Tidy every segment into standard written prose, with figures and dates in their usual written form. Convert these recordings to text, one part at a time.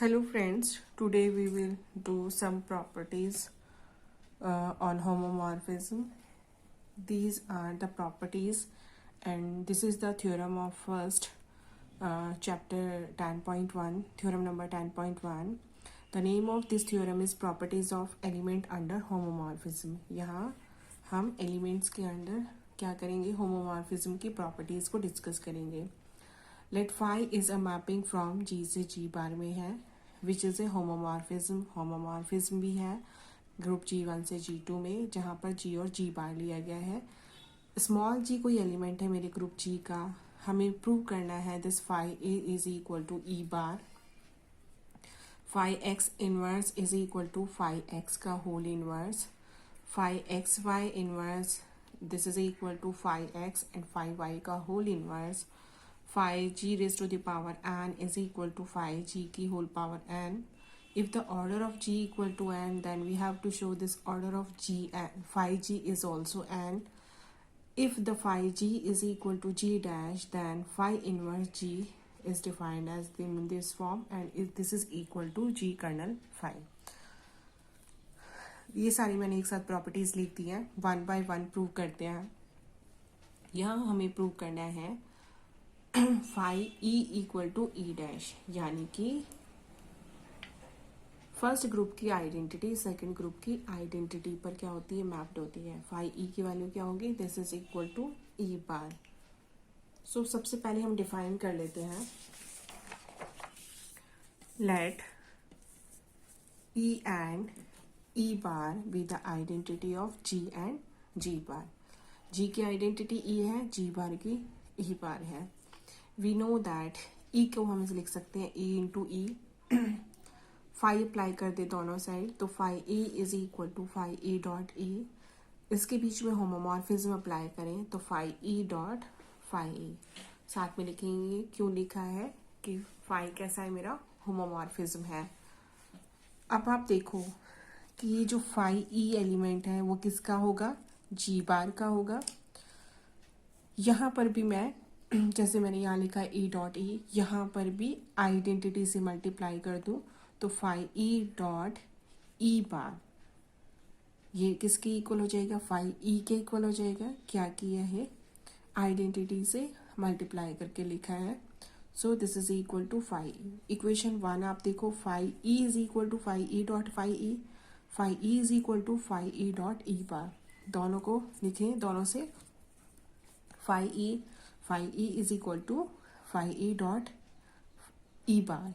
Hello friends, today we will do some properties on homomorphism. These are the properties and this is the theorem of first chapter 10.1, theorem number 10.1. The name of this theorem is properties of element under homomorphism. यहाँ हम elements के अंदर क्या करेंगे, homomorphism की properties को discuss करेंगे. Let phi is a mapping from G से G बार में है which is a homomorphism. Homomorphism भी है ग्रुप G1 से G2 में जहाँ पर G और G बार लिया गया है. स्मॉल g कोई एलिमेंट है मेरे ग्रुप G का. हमें प्रूव करना है this phi A is equal to E bar. Phi x inverse is equal to phi x का whole inverse. Phi X Y inverse this is equal to phi X and phi Y का whole inverse. phi g raised to the power n is equal to phi g की whole power n. If the order of g equal to n, then we have to show this order of g and phi g is also n. If the phi g is equal to g dash, then phi inverse g is defined as in this form and if this is equal to g kernel phi. ये सारी मैंने एक साथ properties लिख दी हैं. One by one prove करते हैं. यहाँ हमें प्रूव करना है phi e equal to e dash, यानी कि फर्स्ट ग्रुप की आइडेंटिटी सेकंड ग्रुप की आइडेंटिटी पर क्या होती है, मैप्ड होती है. फाई ई की वैल्यू क्या होगी, this is equal to E bar. So सबसे पहले हम डिफाइन कर लेते हैं. Let E and E bar be the identity of G and G bar. G की आइडेंटिटी ई है, जी बार की ई बार है. वी नो दैट ई को हम लिख सकते हैं e into e. Phi apply कर दे दोनों साइड तो phi A is equal to phi a dot e. इसके बीच में होमोमॉर्फिज्म अप्लाई करें तो phi E dot phi a. साथ में लिखेंगे क्यों लिखा है कि फाई कैसा है, मेरा होमोमॉर्फिज्म है. अब आप देखो कि ये जो फाई ई एलिमेंट है वो किसका होगा, जी बार का होगा. यहाँ पर भी मैं जैसे मैंने यहाँ लिखा है ई डॉट ई, यहाँ पर भी आइडेंटिटी से मल्टीप्लाई कर दूं तो फाई ई डॉट ई बार ये किसके इक्वल हो जाएगा, फाई ई के इक्वल हो जाएगा. क्या किया है, आइडेंटिटी से मल्टीप्लाई करके लिखा है. So this is equal to phi E. Equation one आप देखो, phi E is equal to phi E dot phi E. Phi E is equal to phi E dot E bar. दोनों को लिखें, दोनों से phi E is equal to phi E dot E bar.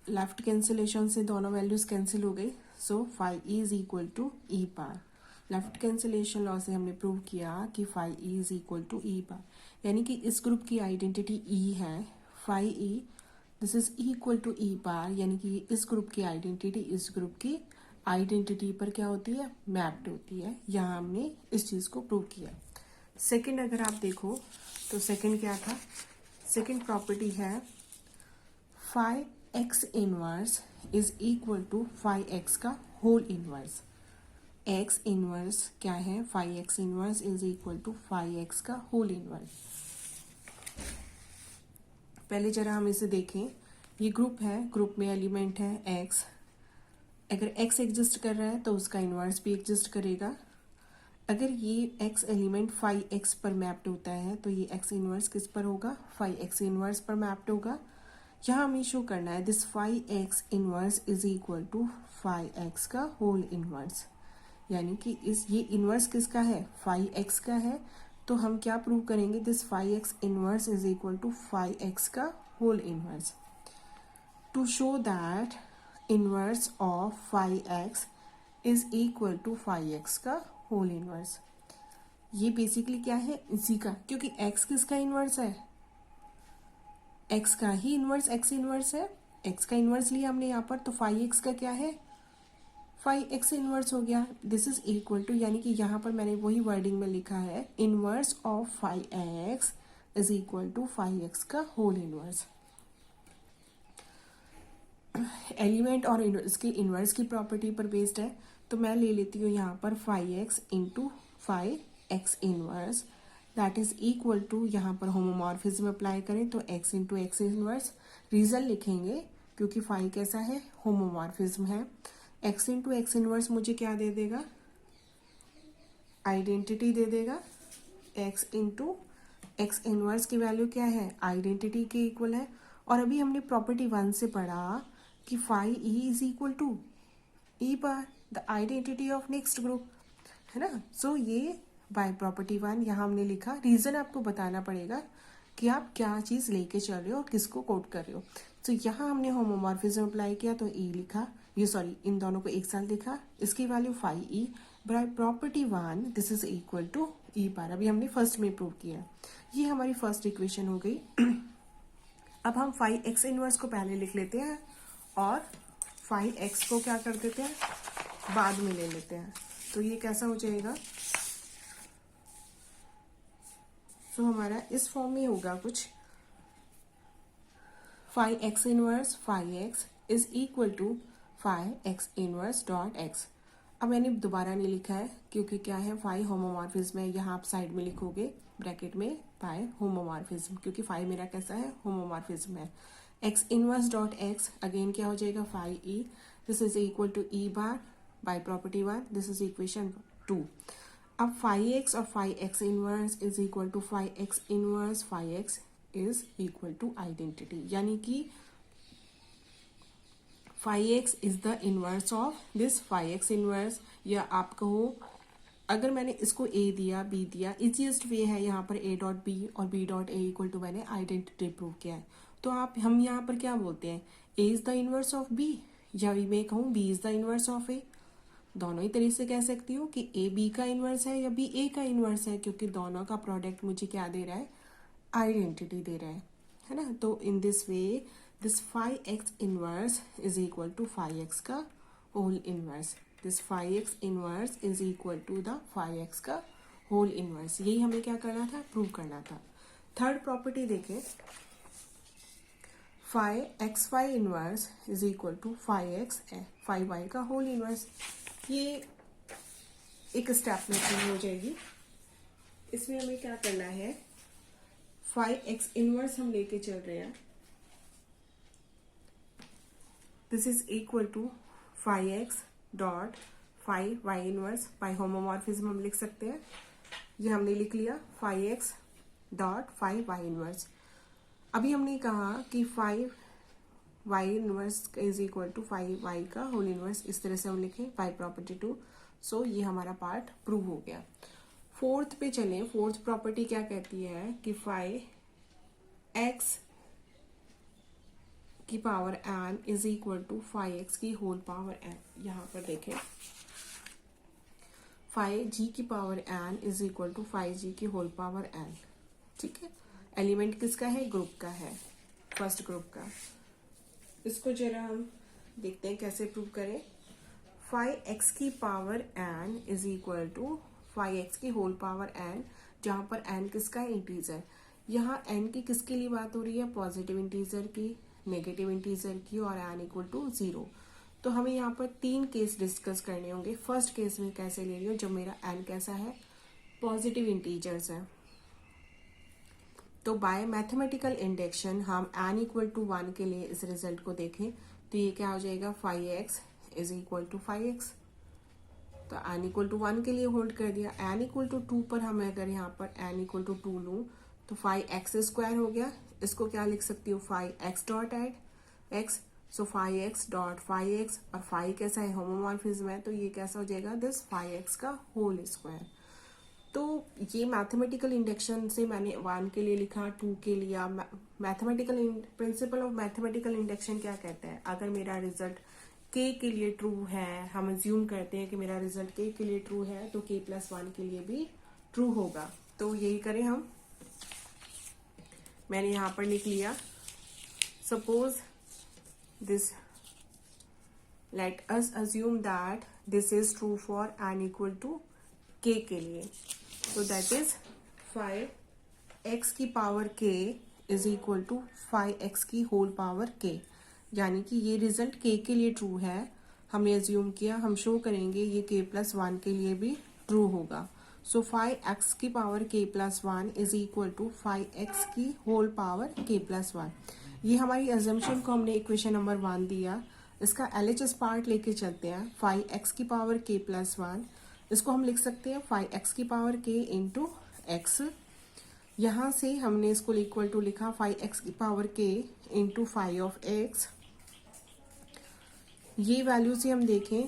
Left cancellation से दोनों values cancel हो गई. So phi E is equal to E bar. Left cancellation law से हमने प्रूव किया कि phi E is equal to E bar, यानी कि इस ग्रुप की आइडेंटिटी ई है. Phi E this is equal to E bar, यानी कि इस ग्रुप की आइडेंटिटी इस ग्रुप की आइडेंटिटी पर क्या होती है, मैप्ड होती है. यहाँ हमने इस चीज को प्रूव किया. सेकंड अगर आप देखो तो सेकंड क्या था, सेकंड प्रॉपर्टी है phi x inverse is equal to phi x का होल इनवर्स. एक्स इनवर्स क्या है, phi x inverse is equal to phi x का होल इनवर्स. पहले जरा हम इसे देखें. ये ग्रुप है, ग्रुप में एलिमेंट है एक्स. अगर एक्स एग्जिस्ट कर रहा है तो उसका इनवर्स भी एग्जिस्ट करेगा. अगर ये एक्स एलिमेंट फाई एक्स पर मैप्ड होता है तो ये एक्स इनवर्स किस पर होगा, फाई एक्स इनवर्स पर मैप्ड होगा. यहाँ हमें शो करना है this phi x inverse is equal to phi x का होल इनवर्स, यानी कि इस ये इनवर्स किसका है, फाई एक्स का है. तो हम क्या प्रूव करेंगे, this phi x inverse is equal to phi x का whole inverse. To show that inverse of phi x is equal to phi x का होल इनवर्स. ये बेसिकली क्या है, इसी का, क्योंकि x किसका इनवर्स है, x का ही इनवर्स x इनवर्स है. x का इनवर्स लिया हमने यहाँ पर तो फाई x का क्या है, फाई x इनवर्स हो गया. दिस इज इक्वल टू, यानी कि यहाँ पर मैंने वही वर्डिंग में लिखा है inverse of phi x is equal to phi x का होल इनवर्स. एलिमेंट और इसके इनवर्स की प्रॉपर्टी पर बेस्ड है तो मैं ले लेती हूँ यहाँ पर phi x into phi x inverse that is equal to, यहाँ पर होमोमॉर्फिज्म अप्लाई करें तो x into x inverse. Reason लिखेंगे क्योंकि फाई कैसा है, होमोमॉर्फिज्म है। एक्स इंटू एक्स इनवर्स मुझे क्या दे देगा, आइडेंटिटी दे देगा। एक्स इंटू एक्स इनवर्स की वैल्यू क्या है, आइडेंटिटी के इक्वल है। और अभी हमने प्रॉपर्टी 1 से पढ़ा कि phi E is equal to E bar the identity of next group, है ना। सो ये बाय प्रॉपर्टी 1 यहाँ हमने लिखा। रीजन आपको बताना पड़ेगा कि आप क्या चीज़ लेके चल रहे हो और किसको कोट कर रहे हो। तो यहाँ हमने होमोमॉर्फिज्म अप्लाई किया तो ई लिखा, ये सॉरी इन दोनों को एक साथ लिखा, इसकी value phi E by property 1 this is equal to E bar. अभी हमने फर्स्ट में प्रूव किया, ये हमारी फर्स्ट इक्वेशन हो गई। अब हम फाई एक्स इनवर्स को पहले लिख लेते हैं और फाई एक्स को क्या कर देते हैं, बाद में ले लेते हैं। तो ये कैसा हो जाएगा, तो हमारा इस फॉर्म में होगा कुछ, phi x inverse phi x is equal to phi x inverse dot x. अब मैंने दोबारा नहीं लिखा है क्योंकि क्या है, फाई होमोमॉर्फिज्म है, यहाँ आप साइड में लिखोगे ब्रैकेट में फाई होमोमॉर्फिज्म, क्योंकि फाई मेरा कैसा है, होमोमॉर्फिज्म है। X inverse dot x again क्या हो जाएगा, phi E, this is equal to E bar by property 1, this is equation 2। अब फाई एक्स और phi x inverse is equal to phi x inverse phi x is equal to identity, यानी कि phi x is the inverse of this phi x inverse, या आप कहो अगर मैंने इसको ए दिया बी दिया, इजीएस्ट वे है यहाँ पर ए डॉट बी और b dot a equal to मैंने आइडेंटिटी प्रूव किया है। तो आप हम यहाँ पर क्या बोलते हैं, A is the inverse of B, या मैं कहूँ B is the inverse of A. दोनों ही तरीके से कह सकती हूँ कि ए बी का इनवर्स है या बी ए का इनवर्स है, क्योंकि दोनों का प्रोडक्ट मुझे क्या दे रहा है, आइडेंटिटी दे रहा है ना। तो in this way this phi x inverse is equal to phi x का whole inverse, this phi x inverse is equal to the phi x का होल इनवर्स। यही हमें क्या करना था, प्रूव करना था। थर्ड प्रॉपर्टी देखें, phi X Y inverse is equal to phi X phi Y का होल इनवर्स। ये एक स्टेप में प्रूव हो जाएगी। इसमें हमें क्या करना है, फाई एक्स इनवर्स हम लेके चल रहे हैं, this is equal to phi x dot phi y inverse, by homomorphism हम लिख सकते हैं। ये हमने लिख लिया phi x dot phi y inverse. अभी हमने कहा कि phi y inverse is equal to phi Y का होल इनवर्स, इस तरह से हम लिखें बाय प्रॉपर्टी 2। सो ये हमारा पार्ट प्रूव हो गया। फोर्थ पे चलें, फोर्थ प्रॉपर्टी क्या कहती है कि फाई एक्स की power N is equal to phi x की होल पावर एन। यहाँ पर देखें, फाई जी की power N is equal to phi G की होल पावर एन, ठीक है। एलिमेंट किसका है, ग्रुप का है, फर्स्ट ग्रुप का। इसको जरा हम देखते हैं कैसे प्रूव करें। फाई एक्स की power N is equal to phi x की होल पावर एन, जहां पर एन किसका है, इंटीजर। यहाँ एन की किसके लिए बात हो रही है, पॉजिटिव इंटीजर की, नेगेटिव इंटीजर की, और एन इक्वल टू 0। तो हमें यहाँ पर 3 केस डिस्कस करने होंगे। फर्स्ट केस में कैसे ले रही हूँ, जब मेरा एन कैसा है, पॉजिटिव इंटीजर्स है। तो बाय मैथमेटिकल इंडक्शन हम एन इक्वल टू 1 के लिए इस रिजल्ट को देखें तो ये क्या हो जाएगा, phi x is equal to phi x. तो एन इक्वल टू 1 के लिए होल्ड कर दिया। एन इक्वल टू 2 पर हम अगर यहाँ पर एन इक्वल टू 2 लूँ तो फाई एक्स स्क्वायर हो गया। इसको क्या लिख सकती हूँ, फाई एक्स डॉट एड x. So phi x dot phi x, और फाई कैसा है, होमोमॉर्फिज्म है, तो ये कैसा हो जाएगा, दिस फाई एक्स का होल स्क्वायर। तो ये मैथमेटिकल इंडक्शन से मैंने 1 के लिए लिखा, 2 के लिया। Mathematical principle of mathematical induction क्या कहता है, अगर मेरा रिजल्ट k के लिए ट्रू है, हम अज्यूम करते हैं कि मेरा रिजल्ट k के लिए ट्रू है, तो k प्लस 1 के लिए भी ट्रू होगा। तो यही करें हम, मैंने यहाँ पर लिख लिया, suppose this, let us assume that this is true for n equal to k के लिए। तो दैट इज फाई एक्स की power k is equal to phi x की होल पावर k, यानी कि ये रिजल्ट k के लिए ट्रू है। हमने अज्यूम किया, हम शो करेंगे ये k प्लस 1 के लिए भी ट्रू होगा। सो फाई एक्स की power k plus 1 is equal to phi x की होल पावर k प्लस 1। ये हमारी अजम्पशन को हमने इक्वेशन नंबर 1 दिया। इसका LHS पार्ट लेके चलते हैं। 5x की पावर k प्लस 1, इसको हम लिख सकते हैं 5x की पावर k इंटू एक्स। यहाँ से हमने इसको इक्वल टू लिखा 5x की power k into 5 of x। ये वैल्यू से हम देखें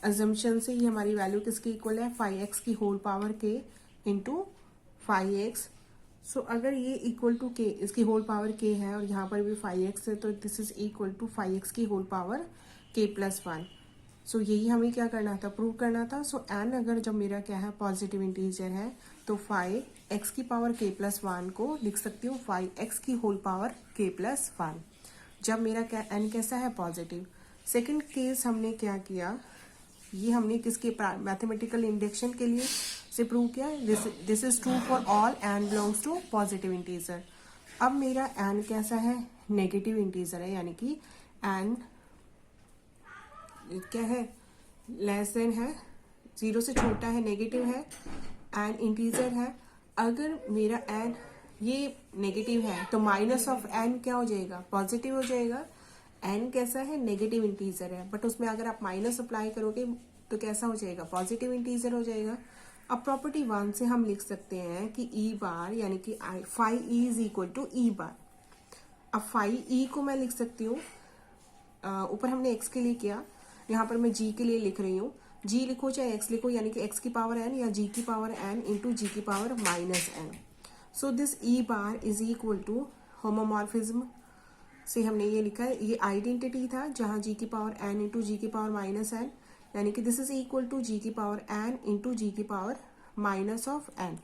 अजम्पशन से, ये हमारी वैल्यू किसकी इक्वल है, 5x की whole power k into 5x। So अगर ये इक्वल टू k, इसकी होल पावर k है और यहाँ पर भी 5x है, तो this is equal to 5x की होल पावर k प्लस 1। सो यही हमें क्या करना था, प्रूव करना था। सो n अगर जब मेरा क्या है पॉजिटिव इंटीजर है तो 5x की पावर k प्लस 1 को लिख सकती हूँ 5x की होल पावर k प्लस 1, जब मेरा क्या n कैसा है पॉजिटिव। सेकेंड केस हमने क्या किया, ये हमने किसके मैथमेटिकल इंडक्शन के लिए से प्रूव किया, this is true for all n belongs to positive integer. अब मेरा n कैसा है, नेगेटिव इंटीजर है, यानी कि n क्या है, लेस देन है, 0 से छोटा है, नेगेटिव है, n इंटीजर है। अगर मेरा n ये नेगेटिव है तो माइनस ऑफ n क्या हो जाएगा, पॉजिटिव हो जाएगा। n कैसा है, नेगेटिव इंटीजर है, बट उसमें अगर आप माइनस अप्लाई करोगे तो कैसा हो जाएगा, पॉजिटिव इंटीजर हो जाएगा। अब प्रॉपर्टी 1 से हम लिख सकते हैं कि ई बार यानी कि phi E is equal to E bar. अब फाई ई को मैं लिख सकती हूँ, ऊपर हमने x के लिए किया, यहाँ पर मैं g के लिए लिख रही हूँ। g लिखो चाहे x लिखो, यानी कि x की पावर n या g की पावर n इंटू g की power minus n। So this e bar is equal to homomorphism से हमने ये लिखा है, ये आइडेंटिटी था जहाँ g की पावर n इंटू जी की पावर माइनस n, यानी कि this is equal to g की पावर n इंटू जी की power minus of n।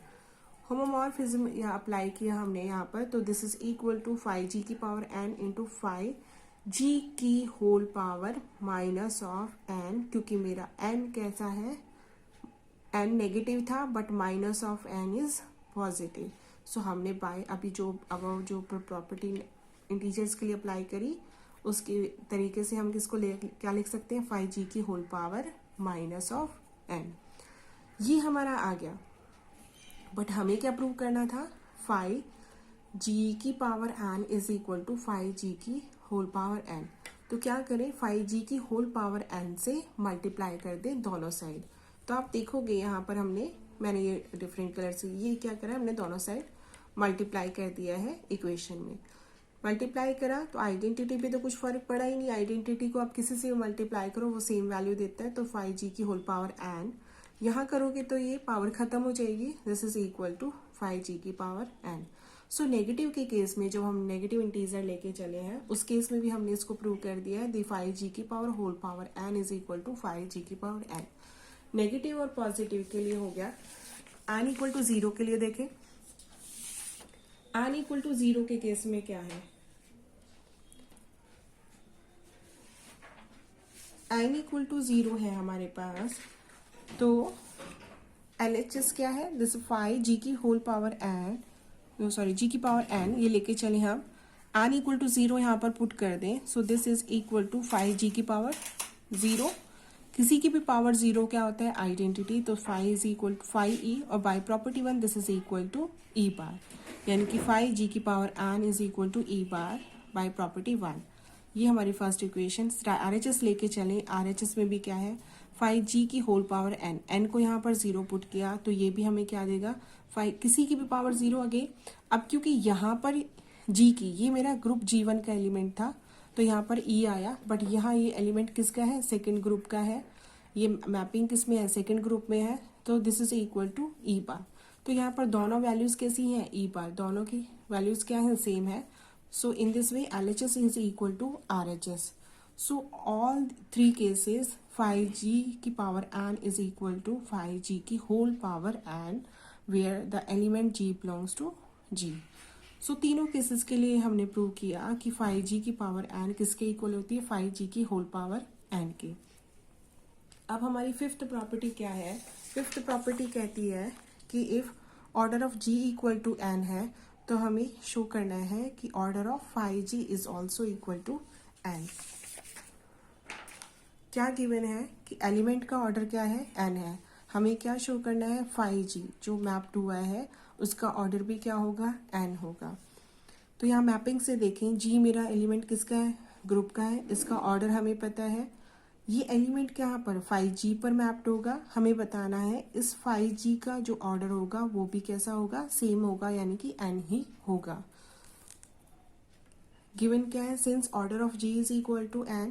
Homomorphism या अप्लाई किया हमने यहाँ पर, तो this is equal to 5g की पावर n इंटू 5g की whole power minus of n, क्योंकि मेरा n कैसा है, n नेगेटिव था but minus of n is positive. So हमने बाय अभी जो प्रॉपर्टी इंटीजर्स के लिए अप्लाई करी उसके तरीके से हम किसको क्या लिख सकते हैं, 5g की whole power minus of n। ये हमारा आ गया, बट हमें क्या प्रूव करना था, 5g की power n is equal to 5g की होल पावर n। तो क्या करें, 5g की होल पावर n से मल्टीप्लाई कर दें दोनों साइड। तो आप देखोगे यहाँ पर मैंने ये डिफरेंट कलर से ये क्या करा, हमने दोनों साइड मल्टीप्लाई कर दिया है इक्वेशन में। मल्टीप्लाई करा तो आइडेंटिटी पे तो कुछ फर्क पड़ा ही नहीं, आइडेंटिटी को आप किसी से मल्टीप्लाई करो वो सेम वैल्यू देता है। तो 5g की होल पावर n यहाँ करोगे तो ये पावर खत्म हो जाएगी, this is equal to 5g की पावर n। सो नेगेटिव के केस में जब हम नेगेटिव इंटीजर लेके चले हैं उस केस में भी हमने इसको प्रूव कर दिया है, दी 5g की power whole power n is equal to 5g की पावर n। नेगेटिव और पॉजिटिव के लिए हो गया। n इक्वल टू 0 के लिए देखें, n इक्वल टू 0 के केस में क्या है, n इक्वल टू 0 है हमारे पास, तो LHS क्या है, दिस 5g की whole power n, sorry g की पावर n, ये लेके चले हम n इक्वल टू 0 यहाँ पर पुट कर दें। So this is equal to 5g की पावर 0। किसी की भी पावर 0 क्या होता है, आइडेंटिटी, तो 5 इज इक्वल टू 5e, और by property 1 this is equal to e bar, यानी कि 5g की power n is equal to e bar by property 1। ये हमारी फर्स्ट इक्वेशन। RHS लेके चले, RHS में भी क्या है, 5g की होल पावर n को यहाँ पर 0 पुट किया तो ये भी हमें क्या देगा, 5 किसी की भी पावर 0 अगे। अब क्योंकि यहाँ पर g की, ये मेरा ग्रुप G1 का एलिमेंट था तो यहाँ पर e आया, बट यहाँ ये एलिमेंट किसका है, सेकेंड ग्रुप का है, ये मैपिंग किस में है, सेकेंड ग्रुप में है, तो this is equal to e bar. तो यहाँ पर दोनों वैल्यूज कैसी हैं, e बार, दोनों की वैल्यूज क्या है, सेम है। So in this way LHS is equal to RHS. So all three cases 5g की power n is equal to 5g की whole power n where the element g belongs to g. So तीनों cases के लिए हमने prove किया कि 5g की power n किसके इक्वल होती है, 5g की होल पावर n की। अब हमारी फिफ्थ प्रॉपर्टी क्या है, फिफ्थ प्रॉपर्टी कहती है कि if order of g equal to n है तो हमें शो करना है कि order of 5g is also equal to n। क्या गिवन है कि एलिमेंट का ऑर्डर क्या है, n है, हमें क्या शो करना है, 5g जो मैप्ड हुआ है उसका ऑर्डर भी क्या होगा, n होगा। तो यहाँ मैपिंग से देखें, जी मेरा एलिमेंट किसका है, ग्रुप का है, इसका ऑर्डर हमें पता है। ये एलिमेंट कहाँ पर 5G पर मैप्ड होगा, हमें बताना है इस 5G का जो ऑर्डर होगा वो भी कैसा होगा, सेम होगा, यानी कि n ही होगा। गिवन क्या है, since order of G is equal to n,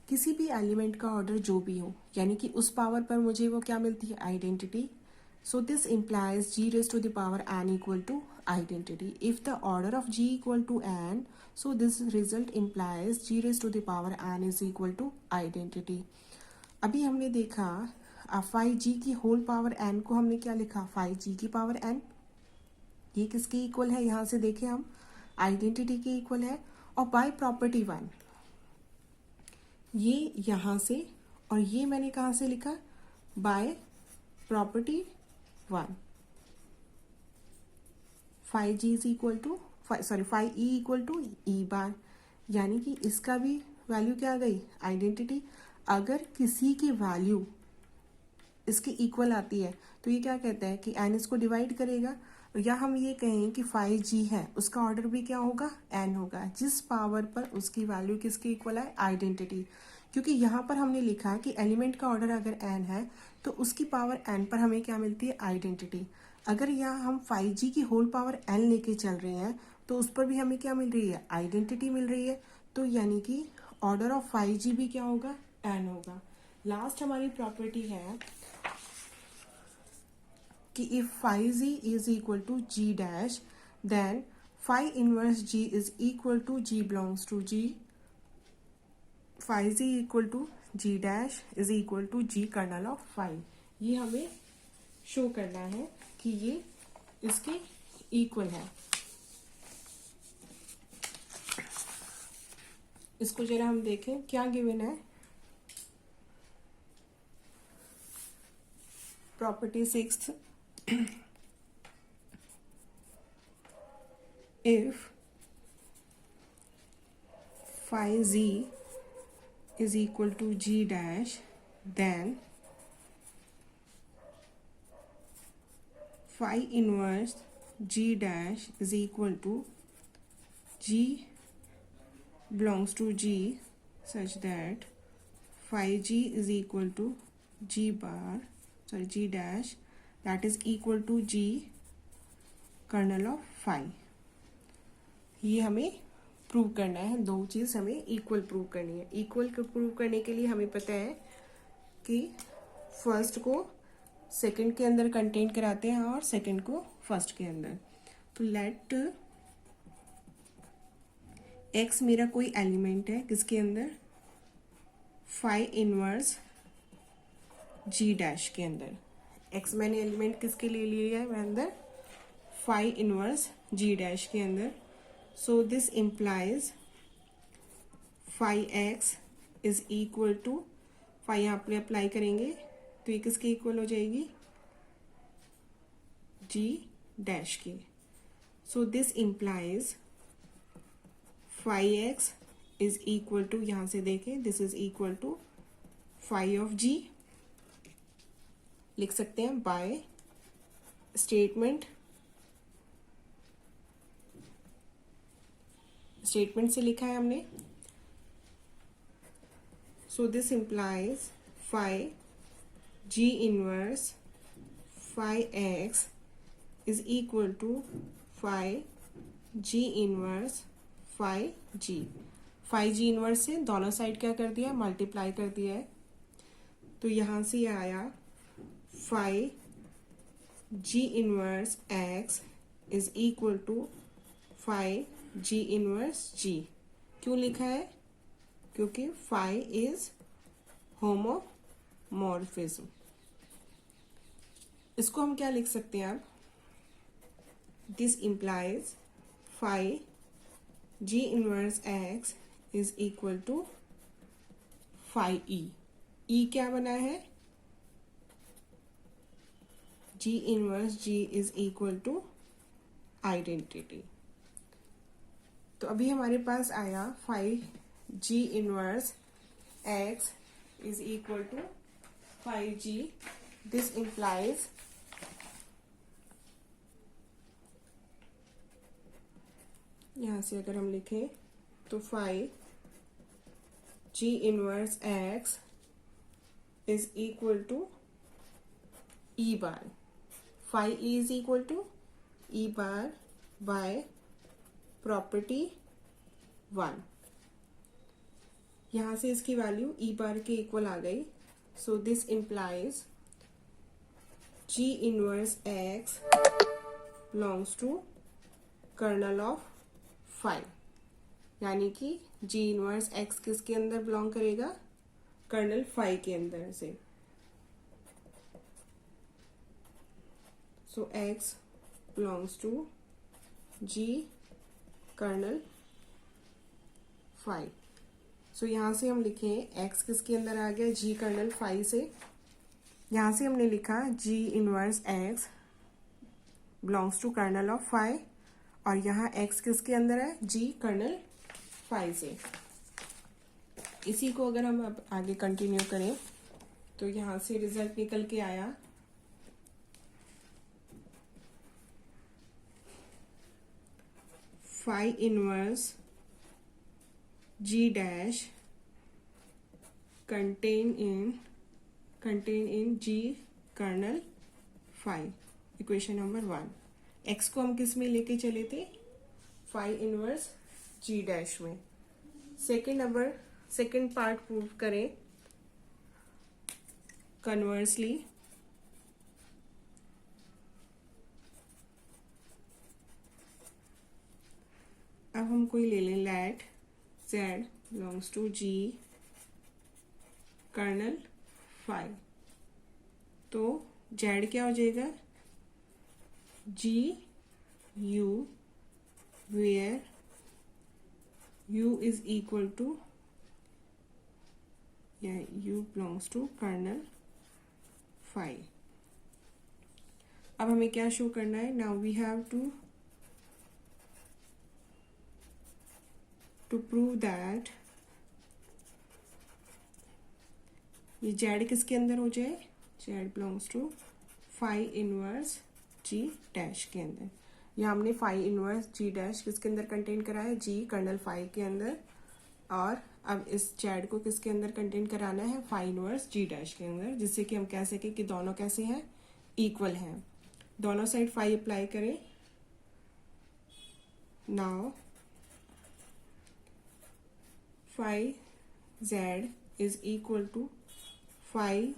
किसी भी एलिमेंट का ऑर्डर जो भी हो, यानी कि उस पावर पर मुझे वो क्या मिलती है, identity. So this implies g raised to the power n equal to identity. If the order of g equal to n, so this result implies g raised to the power n is equal to identity. अभी हमने देखा 5g की whole power n को हमने क्या लिखा, 5g की power n। ये किसके इक्वल है, यहाँ से देखें हम आइडेंटिटी के इक्वल है। और बाय प्रॉपर्टी 1, ये यहाँ से, और ये मैंने कहाँ से लिखा, by property 1, 5G is equal to 5E equal to E bar, यानी कि इसका भी वैल्यू क्या आ गई, आइडेंटिटी। अगर किसी की वैल्यू इसके इक्वल आती है तो ये क्या कहता है कि n इसको डिवाइड करेगा, या हम ये कहें कि 5G है, उसका ऑर्डर भी क्या होगा, n होगा, जिस पावर पर उसकी वैल्यू किसके इक्वल है, आइडेंटिटी। क्योंकि यहाँ पर हमने लिखा कि एलिमेंट का ऑर्डर अगर n है तो उसकी पावर n पर हमें क्या मिलती है, आइडेंटिटी। अगर यहाँ हम 5G की होल पावर n लेके चल रहे हैं तो उस पर भी हमें क्या मिल रही है, आइडेंटिटी मिल रही है। तो यानी कि ऑर्डर ऑफ 5G भी क्या होगा, n होगा। लास्ट हमारी प्रॉपर्टी है कि इफ 5G is equal to g dash, then 5 inverse g is equal to g belongs to g। 5G equal to g dash is equal to g kernel of 5। ये हमें शो करना है कि ये इसके इक्वल है। इसको जरा हम देखें क्या गिवन है। Property 6, if 5Z is equal to G dash, then 5 inverse G dash is equal to G belongs to G such that 5G is equal to G dash, that is equal to G kernel of 5। ये हमें prove करना है, दो चीज़ हमें equal prove करनी है। Equal को prove करने के लिए हमें पता है कि फर्स्ट को सेकंड के अंदर कंटेंट कराते हैं और सेकंड को फर्स्ट के अंदर। तो लेट x मेरा कोई एलिमेंट है किसके अंदर, 5 इनवर्स g डैश के अंदर। x मैंने एलिमेंट किसके लिए लिया है अंदर, 5 इनवर्स g डैश के अंदर। So this implies 5x is equal to 5, यहाँ पे अप्लाई करेंगे तो ये किसके इक्वल हो जाएगी, g डैश के। So this implies 5x is equal to, यहाँ से देखें, this is equal to 5 of g। लिख सकते हैं बाय स्टेटमेंट से लिखा है हमने। So this implies 5G inverse 5x is equal to 5G inverse 5G। 5G inverse से दोनों साइड क्या कर दिया, मल्टीप्लाई कर दिया है। तो यहाँ से आया 5G inverse x is equal to 5G inverse g। क्यों लिखा है, क्योंकि 5 इज होमोमॉर्फिज्म। इसको हम क्या लिख सकते हैं अब, this implies 5G inverse x is equal to 5e। e क्या बना है, G inverse g is equal to identity. तो अभी हमारे पास आया 5G inverse x is equal to 5G। This implies यहाँ से अगर हम लिखें तो phi G inverse x is equal to E bar, phi E is equal to E bar by property 1। यहां से इसकी वैल्यू ई बार के इक्वल आ गई। So this implies G inverse x belongs to kernel of phi, यानी कि जी inverse x किसके अंदर बिलोंग करेगा, कर्नल फाई के अंदर से। So X belongs to G kernel phi. So यहां से हम लिखें एक्स किसके अंदर आ गया, जी कर्नल फाई से। यहां से हमने लिखा G inverse x belongs to kernel of phi, और यहाँ एक्स किसके अंदर है, जी कर्नल फाई से। इसी को अगर हम अब आगे कंटिन्यू करें तो यहां से रिजल्ट निकल के आया phi inverse G dash contain in G kernel phi, equation number 1। X को हम किस में लेके चले थे, फाई इनवर्स जी डैश में। सेकेंड पार्ट प्रूव करें कन्वर्सली। अब हम कोई ले लें let z belongs to G kernel phi, तो z क्या हो जाएगा, G U where u is equal to, या u belongs to kernel phi. अब हमें क्या शो करना है, now we have to prove that ये जेड किसके अंदर हो जाए, z belongs to phi inverse G dash के अंदर। यहाँ हमने फाई इनवर्स जी डैश किसके अंदर कंटेन करा है, जी कर्नल फाई के अंदर, और अब इस जेड को किसके अंदर कंटेन कराना है, फाई इनवर्स जी डैश के अंदर, जिससे कि हम कह सके कि दोनों कैसे हैं, इक्वल हैं। दोनों साइड फाई अप्लाई करें। Now phi z is equal to phi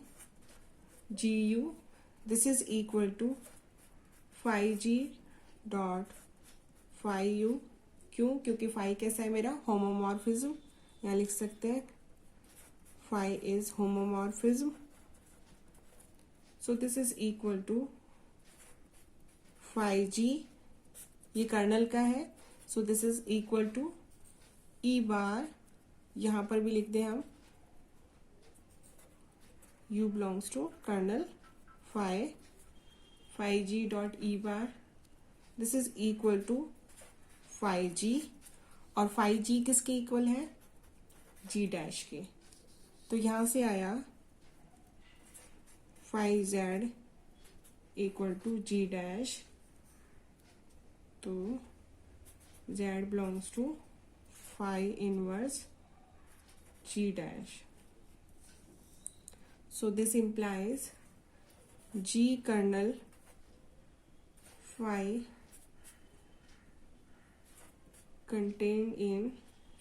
G u, this is equal to phi G dot phi u. क्यों, क्योंकि फाई कैसा है मेरा, होमोमॉर्फिज्म। यहाँ लिख सकते हैं phi is homomorphism. So this is equal to phi G, ये कर्नल का है, so this is equal to E bar, यहां पर भी लिख दें हम u belongs to kernel phi G dot E bar, this is equal to phi G, और फाई जी किसके इक्वल है, जी डैश के। तो यहां से आया phi z equal to G dash, तो z belongs to phi inverse g dash. So this implies g kernel phi contained in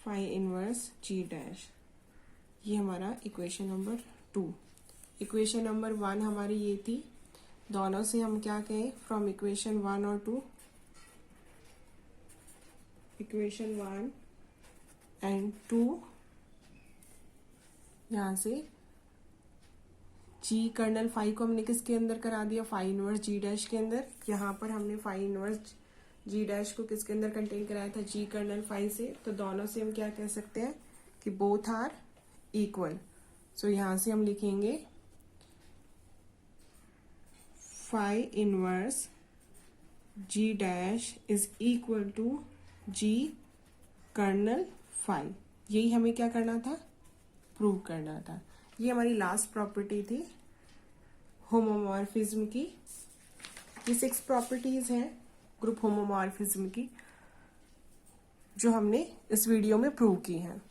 phi inverse g dash। ये हमारा इक्वेशन नंबर 2। इक्वेशन नंबर 1 हमारी ये थी। दोनों से हम क्या कहें, फ्रॉम इक्वेशन 1 और 2, इक्वेशन 1 एंड 2, यहाँ से जी कर्नल फाई को हमने किसके अंदर करा दिया, फाई इनवर्स जी डैश के अंदर। यहाँ पर हमने फाई इनवर्स जी डैश को किसके अंदर कंटेन कराया था, जी कर्नल फाई से। तो दोनों से हम क्या कह सकते हैं कि बोथ आर इक्वल। सो यहाँ से हम लिखेंगे phi inverse G dash is equal to G kernel phi. यही हमें क्या करना था, प्रूव करना था। ये हमारी लास्ट प्रॉपर्टी थी होमोमॉर्फिज्म की। ये 6 प्रॉपर्टीज हैं ग्रुप होमोमॉर्फिज्म की। जो हमने इस वीडियो में प्रूव की हैं।